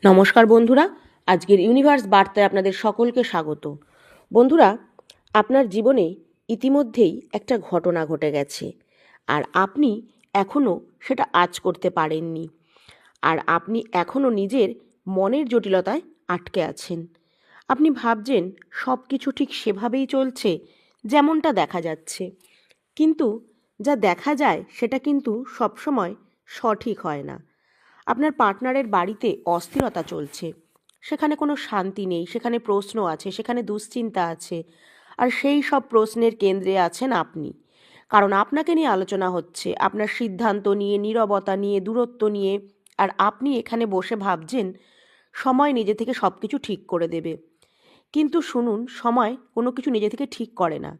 নমস্কার বন্ধুরা, আজকের ইউনিভার্স বার্তায় আপনাদের সকলকে স্বাগত। বন্ধুরা, আপনার জীবনে ইতিমধ্যেই একটা ঘটনা ঘটে গেছে, আর আপনি এখনও সেটা আঁচ করতে পারেননি। আর আপনি এখনও নিজের মনের জটিলতায় আটকে আছেন। আপনি ভাবছেন সব কিছু ঠিক সেভাবেই চলছে যেমনটা দেখা যাচ্ছে, কিন্তু যা দেখা যায় সেটা কিন্তু সবসময় সঠিক হয় না। আপনার পার্টনারের বাড়িতে অস্থিরতা চলছে, সেখানে কোনো শান্তি নেই, সেখানে প্রশ্ন আছে, সেখানে দুশ্চিন্তা আছে। আর সেই সব প্রশ্নের কেন্দ্রে আছেন আপনি, কারণ আপনাকে নিয়ে আলোচনা হচ্ছে, আপনার সিদ্ধান্ত নিয়ে, নীরবতা নিয়ে, দূরত্ব নিয়ে। আর আপনি এখানে বসে ভাবছেন সময় নিজে থেকে সব কিছু ঠিক করে দেবে। কিন্তু শুনুন, সময় কোনো কিছু নিজে থেকে ঠিক করে না।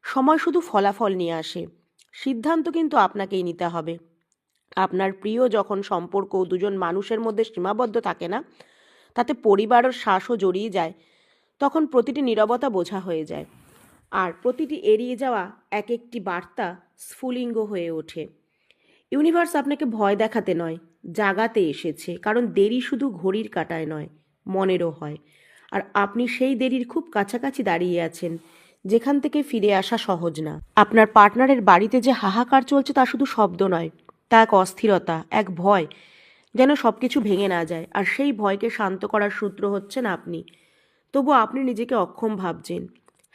সময় শুধু ফলাফল নিয়ে আসে, সিদ্ধান্ত কিন্তু আপনাকেই নিতে হবে। আপনার প্রিয় যখন সম্পর্ক দুজন মানুষের মধ্যে সীমাবদ্ধ থাকে না, তাতে পরিবারের শ্বাসও জড়িয়ে যায়, তখন প্রতিটি নীরবতা বোঝা হয়ে যায়। আর প্রতিটি এড়িয়ে যাওয়া এক একটি বার্তা স্ফুলিঙ্গ হয়ে ওঠে। ইউনিভার্স আপনাকে ভয় দেখাতে নয়, জাগাতে এসেছে, কারণ দেরি শুধু ঘড়ির কাঁটায় নয়, মনেরও হয়। আর আপনি সেই দেরির খুব কাছাকাছি দাঁড়িয়ে আছেন, যেখান থেকে ফিরে আসা সহজ না। আপনার পার্টনারের বাড়িতে যে হাহাকার চলছে তা শুধু শব্দ নয়, তা এক অস্থিরতা, এক ভয় যেন সব কিছু ভেঙে না যায়। আর সেই ভয়কে শান্ত করার সূত্র হচ্ছেন আপনি। তবু আপনি নিজেকে অক্ষম ভাবছেন।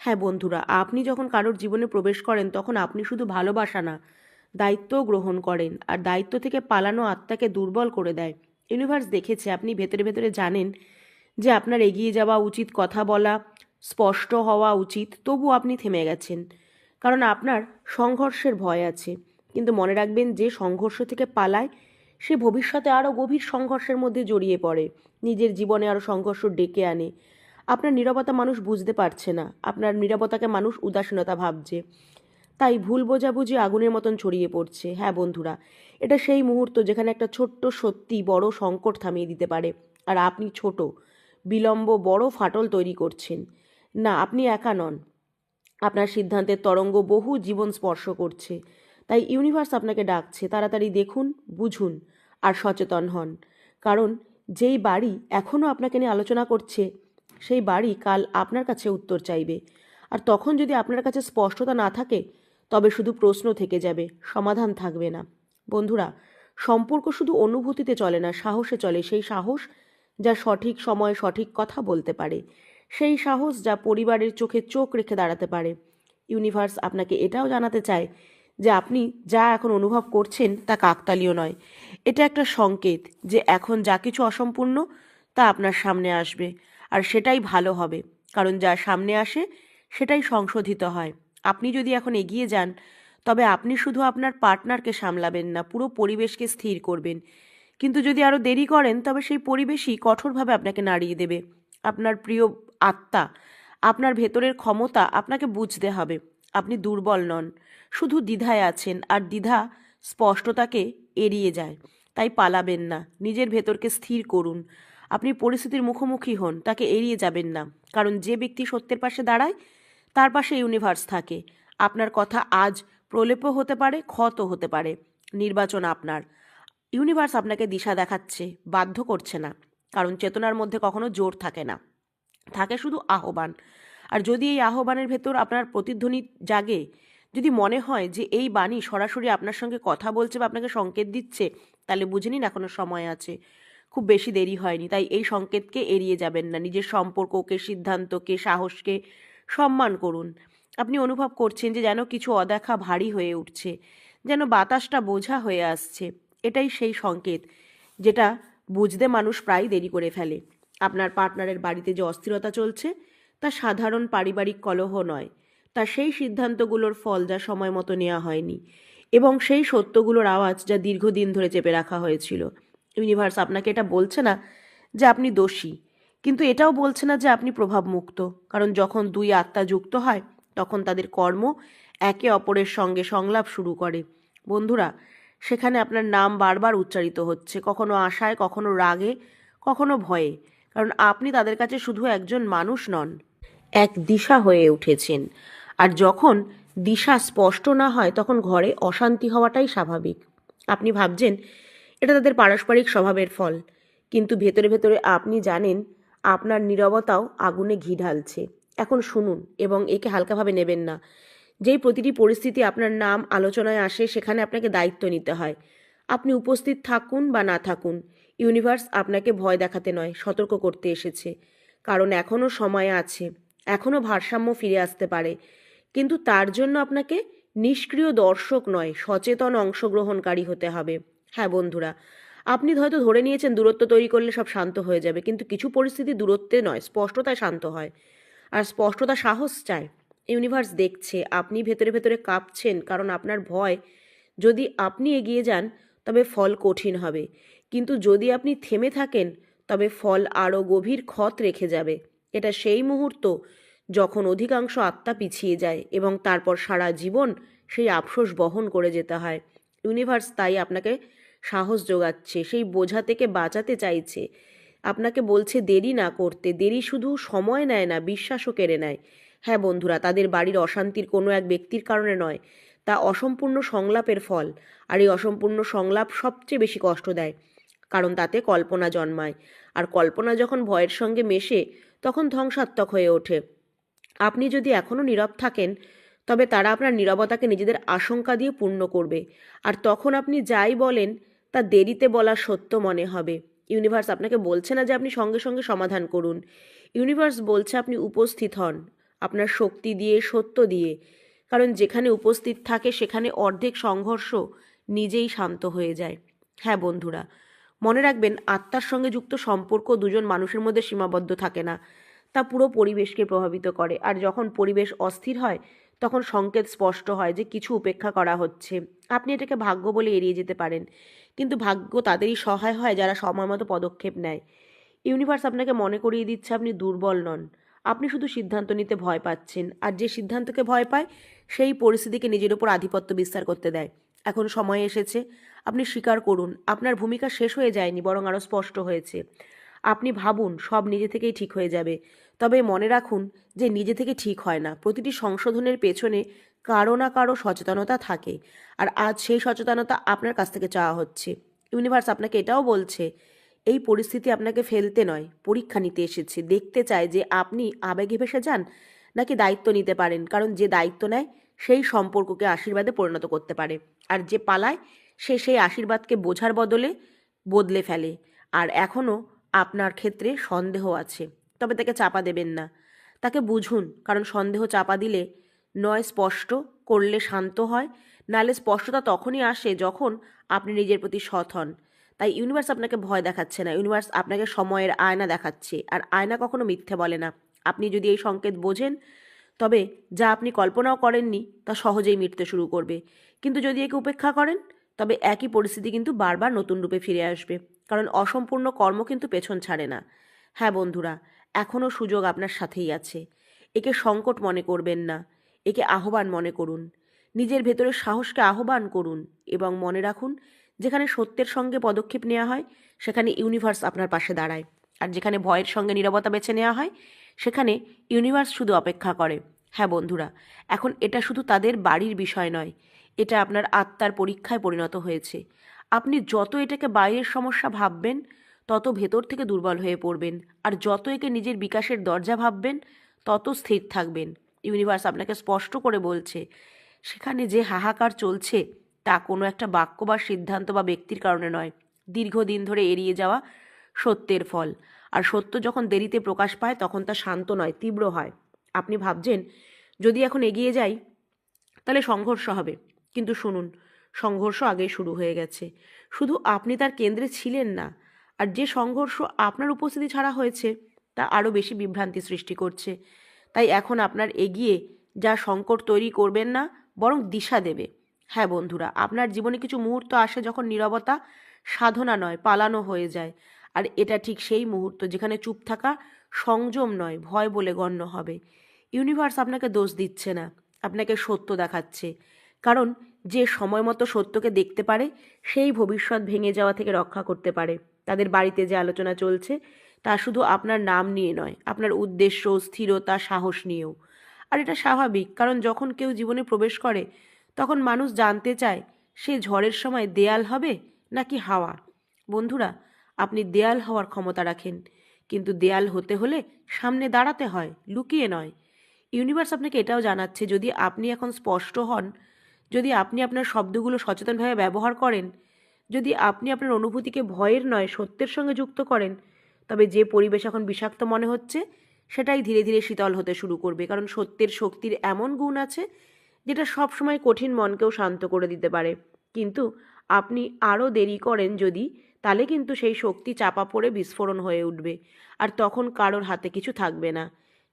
হ্যাঁ বন্ধুরা, আপনি যখন কারোর জীবনে প্রবেশ করেন তখন আপনি শুধু ভালোবাসা না, দায়িত্বও গ্রহণ করেন। আর দায়িত্ব থেকে পালানো আত্মাকে দুর্বল করে দেয়। ইউনিভার্স দেখেছে আপনি ভেতরে ভেতরে জানেন যে আপনার এগিয়ে যাওয়া উচিত, কথা বলা স্পষ্ট হওয়া উচিত, তবু আপনি থেমে গেছেন, কারণ আপনার সংঘর্ষের ভয় আছে। কিন্তু মনে রাখবেন, যে সংঘর্ষ থেকে পালায় সে ভবিষ্যতে আরও গভীর সংঘর্ষের মধ্যে জড়িয়ে পড়ে, নিজের জীবনে আরও সংঘর্ষ ডেকে আনে। আপনার নীরবতা মানুষ বুঝতে পারছে না, আপনার নীরবতাকে মানুষ উদাসীনতা ভাবছে, তাই ভুল বোঝাবুঝি আগুনের মতন ছড়িয়ে পড়ছে। হ্যাঁ বন্ধুরা, এটা সেই মুহূর্ত যেখানে একটা ছোট্ট সত্যি বড় সংকট থামিয়ে দিতে পারে। আর আপনি ছোট বিলম্ব বড় ফাটল তৈরি করছেন। না, আপনি একা নন, আপনার সিদ্ধান্তের তরঙ্গ বহু জীবন স্পর্শ করছে। তাই ইউনিভার্স আপনাকে ডাকছে, তাড়াতাড়ি দেখুন, বুঝুন আর সচেতন হন। কারণ যেই বাড়ি এখনও আপনাকে নিয়ে আলোচনা করছে, সেই বাড়ি কাল আপনার কাছে উত্তর চাইবে। আর তখন যদি আপনার কাছে স্পষ্টতা না থাকে, তবে শুধু প্রশ্ন থেকে যাবে, সমাধান থাকবে না। বন্ধুরা, সম্পর্ক শুধু অনুভূতিতে চলে না, সাহসে চলে। সেই সাহস যা সঠিক সময়ে সঠিক কথা বলতে পারে, সেই সাহস যা পরিবারের চোখে চোখ রেখে দাঁড়াতে পারে। ইউনিভার্স আপনাকে এটাও জানাতে চায় যে আপনি যা এখন অনুভব করছেন তা কাকতালীয় নয়। এটা একটা সংকেত যে এখন যা কিছু অসম্পূর্ণ তা আপনার সামনে আসবে, আর সেটাই ভালো হবে। কারণ যা সামনে আসে সেটাই সংশোধিত হয়। আপনি যদি এখন এগিয়ে যান, তবে আপনি শুধু আপনার পার্টনারকে সামলাবেন না, পুরো পরিবেশকে স্থির করবেন। কিন্তু যদি আরও দেরি করেন, তবে সেই পরিবেশই কঠোরভাবে আপনাকে নাড়িয়ে দেবে। আপনার প্রিয় আত্মা, আপনার ভেতরের ক্ষমতা আপনাকে বুঝতে হবে। আপনি দুর্বল নন, শুধু দ্বিধায় আছেন, আর দ্বিধা স্পষ্টতাকে এড়িয়ে যায়। তাই পালাবেন না, নিজের ভেতরকে স্থির করুন। আপনি পরিস্থিতির মুখোমুখি হন, তাকে এড়িয়ে যাবেন না। কারণ যে ব্যক্তি সত্যের পাশে দাঁড়ায়, তার পাশে ইউনিভার্স থাকে। আপনার কথা আজ প্রলেপও হতে পারে, ক্ষতও হতে পারে। নির্বাচন আপনার। ইউনিভার্স আপনাকে দিশা দেখাচ্ছে, বাধ্য করছে না। কারণ চেতনার মধ্যে কখনো জোর থাকে না, থাকে শুধু আহ্বান। আর যদি এই আহ্বানের ভেতর আপনার প্রতিধ্বনি জাগে, যদি মনে হয় যে এই বাণী সরাসরি আপনার সঙ্গে কথা বলছে বা আপনাকে সংকেত দিচ্ছে, তাহলে বুঝে নিন এখনো সময় আছে, খুব বেশি দেরি হয়নি। তাই এই সংকেতকে এড়িয়ে যাবেন না, নিজের সম্পর্ককে, সিদ্ধান্তকে, সাহসকে সম্মান করুন। আপনি অনুভব করছেন যে যেন কিছু অদেখা ভারী হয়ে উঠছে, যেন বাতাসটা বোঝা হয়ে আসছে। এটাই সেই সংকেত যেটা বুঝতে মানুষ প্রায় দেরি করে ফেলে। আপনার পার্টনারের বাড়িতে যে অস্থিরতা চলছে, তা সাধারণ পারিবারিক কলহ নয়, তা সেই সিদ্ধান্তগুলোর ফল যা সময় মতো নেওয়া হয়নি, এবং সেই সত্যগুলোর আওয়াজ যা দীর্ঘদিন ধরে চেপে রাখা হয়েছিল। ইউনিভার্স আপনাকে এটা বলছে না যে আপনি দোষী, কিন্তু এটাও বলছে না যে আপনি প্রভাবমুক্ত। কারণ যখন দুই আত্মা যুক্ত হয়, তখন তাদের কর্ম একে অপরের সঙ্গে সংলাপ শুরু করে। বন্ধুরা, সেখানে আপনার নাম বারবার উচ্চারিত হচ্ছে, কখনো আশায়, কখনো রাগে, কখনো ভয়ে। কারণ আপনি তাদের কাছে শুধু একজন মানুষ নন, এক দিশা হয়ে উঠেছেন। আর যখন দিশা স্পষ্ট না হয়, তখন ঘরে অশান্তি হওয়াটাই স্বাভাবিক। আপনি ভাবছেন এটা তাদের পারস্পরিক স্বভাবের ফল, কিন্তু ভেতরে ভেতরে আপনি জানেন আপনার নীরবতাও আগুনে ঘি ঢালছে। এখন শুনুন এবং একে হালকাভাবে নেবেন না। যেই প্রতিটি পরিস্থিতি আপনার নাম আলোচনায় আসে সেখানে আপনাকে দায়িত্ব নিতে হয়। আপনি উপস্থিত থাকুন বা না থাকুন, ইউনিভার্স আপনাকে ভয় দেখাতে নয়, সতর্ক করতে এসেছে। কারণ এখনও সময় আছে, এখনও ভারসাম্য ফিরে আসতে পারে। কিন্তু তার জন্য আপনাকে নিষ্ক্রিয় দর্শক নয়, সচেতন অংশগ্রহণকারী হতে হবে। হ্যাঁ বন্ধুরা, আপনি হয়তো ধরে নিয়েছেন দূরত্ব তৈরি করলে সব শান্ত হয়ে যাবে, কিন্তু কিছু পরিস্থিতি দূরত্বে নয়, স্পষ্টতায় শান্ত হয়। আর স্পষ্টতা সাহস চায়। ইউনিভার্স দেখছে আপনি ভেতরে ভেতরে কাঁপছেন, কারণ আপনার ভয় যদি আপনি এগিয়ে যান তবে ফল কঠিন হবে, কিন্তু যদি আপনি থেমে থাকেন তবে ফল আরও গভীর ক্ষত রেখে যাবে। এটা সেই মুহূর্ত যখন অধিকাংশ আত্মা পিছিয়ে যায় এবং তারপর সারা জীবন সেই আফসোস বহন করে যেতে হয়। ইউনিভার্স তাই আপনাকে সাহস যোগাচ্ছে, সেই বোঝা থেকে বাঁচাতে চাইছে। আপনাকে বলছে দেরি না করতে। দেরি শুধু সময় নেয় না, বিশ্বাসও কেড়ে নেয়। হ্যাঁ বন্ধুরা, তাদের বাড়ির অশান্তির কোনো এক ব্যক্তির কারণে নয়, তা অসম্পূর্ণ সংলাপের ফল। আর এই অসম্পূর্ণ সংলাপ সবচেয়ে বেশি কষ্ট দেয়, কারণ তাতে কল্পনা জন্মায়। আর কল্পনা যখন ভয়ের সঙ্গে মেশে তখন ধ্বংসাত্মক হয়ে ওঠে। আপনি যদি এখনও নীরব থাকেন তবে তারা আপনার নীরবতাকে নিজেদের আশঙ্কা দিয়ে পূর্ণ করবে। আর তখন আপনি যাই বলেন তা দেরিতে বলা সত্য মনে হবে। ইউনিভার্স আপনাকে বলছে না যে আপনি সঙ্গে সঙ্গে সমাধান করুন। ইউনিভার্স বলছে আপনি উপস্থিত হন, আপনার শক্তি দিয়ে, সত্য দিয়ে। কারণ যেখানে উপস্থিত থাকে সেখানে অর্ধেক সংঘর্ষ নিজেই শান্ত হয়ে যায়। হ্যাঁ বন্ধুরা, মনে রাখবেন আত্মার সঙ্গে যুক্ত সম্পর্ক দুজন মানুষের মধ্যে সীমাবদ্ধ থাকে না, তা পুরো পরিবেশকে প্রভাবিত করে। আর যখন পরিবেশ অস্থির হয় তখন সংকেত স্পষ্ট হয় যে কিছু উপেক্ষা করা হচ্ছে। আপনি এটাকে ভাগ্য বলে এড়িয়ে যেতে পারেন, কিন্তু ভাগ্য তাদেরই সহায় হয় যারা সময় মতো পদক্ষেপ নেয়। ইউনিভার্স আপনাকে মনে করিয়ে দিচ্ছে আপনি দুর্বল নন, আপনি শুধু সিদ্ধান্ত নিতে ভয় পাচ্ছেন। আর যে সিদ্ধান্তকে ভয় পায় সেই পরিস্থিতিকে নিজের উপর আধিপত্য বিস্তার করতে দেয়। এখন সময় এসেছে, আপনি স্বীকার করুন আপনার ভূমিকা শেষ হয়ে যায়নি, বরং আরও স্পষ্ট হয়েছে। আপনি ভাবুন সব নিজে থেকেই ঠিক হয়ে যাবে, তবে মনে রাখুন যে নিজে থেকে ঠিক হয় না। প্রতিটি সংশোধনের পেছনে কারো না কারো সচেতনতা থাকে, আর আজ সেই সচেতনতা আপনার কাছ থেকে চাওয়া হচ্ছে। ইউনিভার্স আপনাকে এটাও বলছে এই পরিস্থিতি আপনাকে ফেলতে নয়, পরীক্ষা নিতে এসেছে। দেখতে চায় যে আপনি আবেগে ভেসে যান নাকি দায়িত্ব নিতে পারেন, কারণ যে দায়িত্ব নেয় সেই সম্পর্ককে আশীর্বাদে পরিণত করতে পারে, আর যে পালায় সে সেই আশীর্বাদকে বোঝার বদলে বদলে ফেলে। আর এখনও আপনার ক্ষেত্রে সন্দেহ আছে, তবে তাকে চাপা দেবেন না, তাকে বুঝুন। কারণ সন্দেহ চাপা দিলে নয় স্পষ্ট করলে শান্ত হয়, নাহলে স্পষ্টতা তখনই আসে যখন আপনি নিজের প্রতি সৎ হন। তাই ইউনিভার্স আপনাকে ভয় দেখাচ্ছে না, ইউনিভার্স আপনাকে সময়ের আয়না দেখাচ্ছে। আর আয়না কখনো মিথ্যে বলে না। আপনি যদি এই সংকেত বোঝেন তবে যা আপনি কল্পনাও করেননি তা সহজেই মিটতে শুরু করবে। কিন্তু যদি একে উপেক্ষা করেন তবে একই পরিস্থিতি কিন্তু বারবার নতুন রূপে ফিরে আসবে, কারণ অসম্পূর্ণ কর্ম কিন্তু পেছন ছাড়ে না। হ্যাঁ বন্ধুরা, এখনও সুযোগ আপনার সাথেই আছে। একে সংকট মনে করবেন না, একে আহ্বান মনে করুন। নিজের ভেতরের সাহসকে আহ্বান করুন এবং মনে রাখুন যেখানে সত্যের সঙ্গে পদক্ষেপ নেওয়া হয় সেখানে ইউনিভার্স আপনার পাশে দাঁড়ায়, আর যেখানে ভয়ের সঙ্গে নীরবতা বেছে নেওয়া হয় সেখানে ইউনিভার্স শুধু অপেক্ষা করে। হ্যাঁ বন্ধুরা, এখন এটা শুধু তাদের বাড়ির বিষয় নয়, এটা আপনার আত্মার পরীক্ষায় পরিণত হয়েছে। আপনি যত এটাকে বাইরের সমস্যা ভাববেন তত ভেতর থেকে দুর্বল হয়ে পড়বেন, আর যত একে নিজের বিকাশের দরজা ভাববেন তত স্থির থাকবেন। ইউনিভার্স আপনাকে স্পষ্ট করে বলছে সেখানে যে হাহাকার চলছে তা কোনো একটা বাক্য বা সিদ্ধান্ত বা ব্যক্তির কারণে নয়, দীর্ঘদিন ধরে এড়িয়ে যাওয়া সত্যের ফল। আর সত্য যখন দেরিতে প্রকাশ পায় তখন তা শান্ত নয়, তীব্র হয়। আপনি ভাবছেন যদি এখন এগিয়ে যাই তাহলে সংঘর্ষ হবে, কিন্তু শুনুন, সংঘর্ষ আগেই শুরু হয়ে গেছে। শুধু আপনি তার কেন্দ্রে ছিলেন না। আর যে সংঘর্ষ আপনার উপস্থিতি ছাড়া হয়েছে তা আরও বেশি বিভ্রান্তি সৃষ্টি করছে। তাই এখন আপনার এগিয়ে যা সংকট তৈরি করবেন না, বরং দিশা দেবে। হ্যাঁ বন্ধুরা, আপনার জীবনে কিছু মুহূর্ত আসে যখন নীরবতা সাধনা নয়, পালানো হয়ে যায়। আর এটা ঠিক সেই মুহূর্ত যেখানে চুপ থাকা সংযম নয়, ভয় বলে গণ্য হবে। ইউনিভার্স আপনাকে দোষ দিচ্ছে না, আপনাকে সত্য দেখাচ্ছে। কারণ যে সময় মতো সত্যকে দেখতে পারে সেই ভবিষ্যৎ ভেঙে যাওয়া থেকে রক্ষা করতে পারে। তাদের বাড়িতে যে আলোচনা চলছে তা শুধু আপনার নাম নিয়ে নয়, আপনার উদ্দেশ্য, স্থিরতা, সাহস নিয়েও। আর এটা স্বাভাবিক, কারণ যখন কেউ জীবনে প্রবেশ করে তখন মানুষ জানতে চায় সে ঝড়ের সময় দেয়াল হবে নাকি হাওয়া। বন্ধুরা, আপনি দেয়াল হওয়ার ক্ষমতা রাখেন, কিন্তু দেয়াল হতে হলে সামনে দাঁড়াতে হয়, লুকিয়ে নয়। ইউনিভার্স আপনাকে এটাও জানাচ্ছে, যদি আপনি এখন স্পষ্ট হন, যদি আপনি আপনার শব্দগুলো সচেতনভাবে ব্যবহার করেন, যদি আপনি আপনার অনুভূতিকে ভয়ের নয় সত্যের সঙ্গে যুক্ত করেন, তবে যে পরিবেশ এখন বিষাক্ত মনে হচ্ছে সেটাই ধীরে ধীরে শীতল হতে শুরু করবে। কারণ সত্যের শক্তির এমন গুণ আছে যেটা সবসময় কঠিন মনকেও শান্ত করে দিতে পারে। কিন্তু আপনি আরও দেরি করেন যদি, তাহলে কিন্তু সেই শক্তি চাপা পড়ে বিস্ফোরণ হয়ে উঠবে, আর তখন কারোর হাতে কিছু থাকবে না।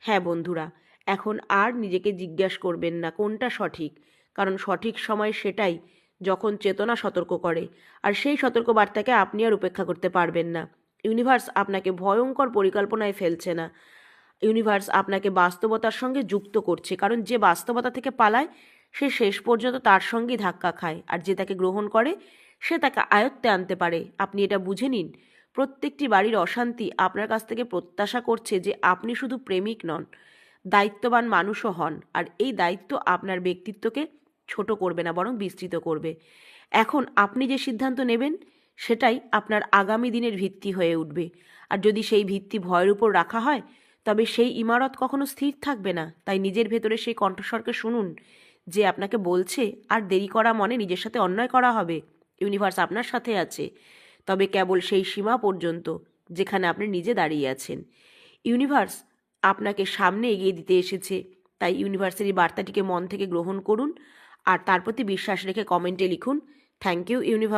হ্যাঁ বন্ধুরা, এখন আর নিজেকে জিজ্ঞাসা করবেন না কোনটা সঠিক, কারণ সঠিক সময় সেটাই যখন চেতনা সতর্ক করে, আর সেই সতর্ক বার্তাকে আপনি আর উপেক্ষা করতে পারবেন না। ইউনিভার্স আপনাকে ভয়ঙ্কর পরিকল্পনায় ফেলছে না, ইউনিভার্স আপনাকে বাস্তবতার সঙ্গে যুক্ত করছে। কারণ যে বাস্তবতা থেকে পালায় সে শেষ পর্যন্ত তার সঙ্গেই ধাক্কা খায়, আর যে তাকে গ্রহণ করে সে তাকে আয়ত্তে আনতে পারে। আপনি এটা বুঝে নিন, প্রত্যেকটি বাড়ির অশান্তি আপনার কাছ থেকে প্রত্যাশা করছে যে আপনি শুধু প্রেমিক নন, দায়িত্ববান মানুষও হন। আর এই দায়িত্ব আপনার ব্যক্তিত্বকে ছোট করবে না, বরং বিস্তৃত করবে। এখন আপনি যে সিদ্ধান্ত নেবেন সেটাই আপনার আগামী দিনের ভিত্তি হয়ে উঠবে। আর যদি সেই ভিত্তি ভয়ের উপর রাখা হয়, তবে সেই ইমারত কখনো স্থির থাকবে না। তাই নিজের ভেতরে সেই কণ্ঠস্বরকে শুনুন যে আপনাকে বলছে আর দেরি করা মনে নিজের সাথে অন্যায় করা হবে। ইউনিভার্স আপনার সাথে আছে, তবে কেবল সেই সীমা পর্যন্ত যেখানে আপনি নিজে দাঁড়িয়ে আছেন। ইউনিভার্স আপনাকে সামনে এগিয়ে দিতে এসেছে, তাই ইউনিভার্সের এই বার্তাটিকে মন থেকে গ্রহণ করুন আর তার প্রতি বিশ্বাস রেখে কমেন্টে লিখুন, থ্যাংক ইউ ইউনিভার্স।